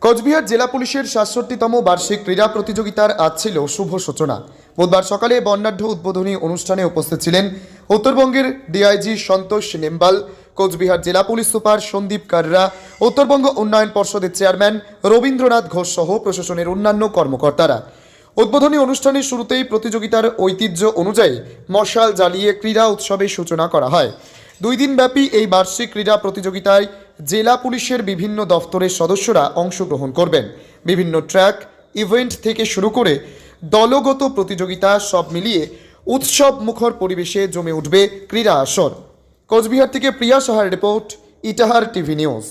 কোচবিহার জেলা পুলিশের ৬৭তম বার্ষিক ক্রীড়া প্রতিযোগিতার আজ ছিল শুভ সূচনা। বুধবার সকালে বর্ণাঢ্য উদ্বোধনী অনুষ্ঠানে উপস্থিত ছিলেন উত্তরবঙ্গের ডিআইজি সন্তোষ নেমবাল, কোচবিহার জেলা পুলিশ সুপার সন্দীপ কাররা, উত্তরবঙ্গ উন্নয়ন পর্ষদের চেয়ারম্যান রবীন্দ্রনাথ ঘোষ সহ প্রশাসনের অন্যান্য কর্মকর্তারা। উদ্বোধনী অনুষ্ঠানের শুরুতেই প্রতিযোগিতার ঐতিহ্য অনুযায়ী মশাল জ্বালিয়ে ক্রীড়া উৎসবের সূচনা করা হয়। 2 দিনব্যাপী এই বার্ষিক ক্রীড়া প্রতিযোগিতায় জেলা পুলিশের বিভিন্ন দফতরের সদস্যরা অংশগ্রহণ করবেন। বিভিন্ন ট্র্যাক ইভেন্ট থেকে শুরু করে দলগত প্রতিযোগিতা সব মিলিয়ে উৎসব মুখর পরিবেশে জমে উঠবে ক্রীড়া আসর। কোচবিহার থেকে প্রিয়া সাহার রিপোর্ট, ইটাহার টিভি নিউজ।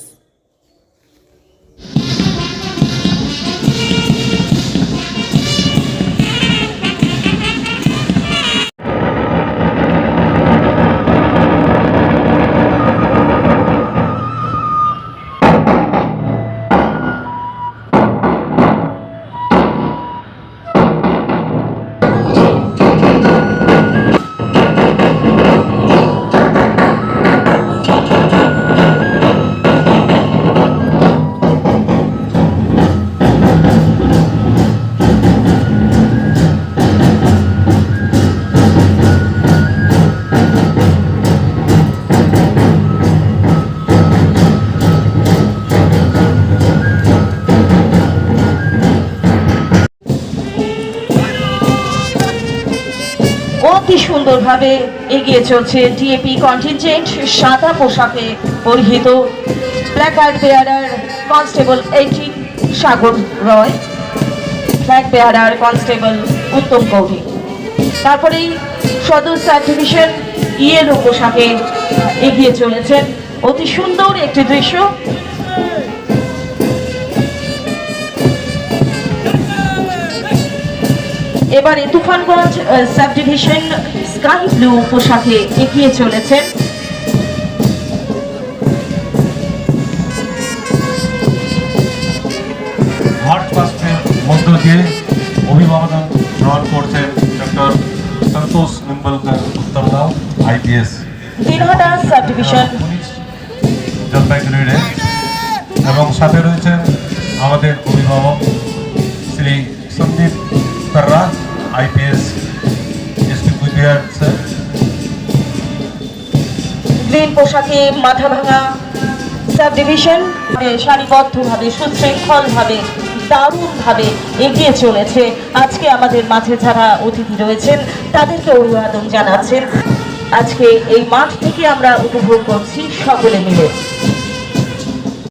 অতি সুন্দরভাবে এগিয়ে চলছে ডিএপি কন্টিনজেন্ট। সাদা পোশাকে পরিহিত ফ্ল্যাগ বেয়ারার কনস্টেবল 18 সাগর রয়, ফ্ল্যাগ বেয়ারার কনস্টেবল উত্তম কৌরি, তারপরেই সদর সাব ডিভিশন ইয়েলো পোশাকে এগিয়ে চলেছেন। অতি সুন্দর একটি দৃশ্য। এবারে Tufanganj sub division sky blue পোশাকে এগিয়ে চলেছেন। মার্চ পাস্টের মধ্য দিয়ে অভিবাদন গ্রহণ করছেন doctor Santosh Nimbalkar Uttargaon IPS Dinhata sub division Jalpaiguri range, এবং সাথে রয়েছেন আমাদের অভিভাবক Shri Sandeep Karra IPS SP Cooch Behar sir. Green পোশাকে মাথাভাঙা সাব ডিভিশন সারিবদ্ধভাবে সুশৃঙ্খলভাবে দারুণভাবে এগিয়ে চলেছে। আজকে আমাদের মাঝে যারা অতিথি রয়েছেন তাদেরকে অভিবাদন জানাচ্ছেন। আজকে এই মাঠ থেকে আমরা উপভোগ করছি সকলে মিলে।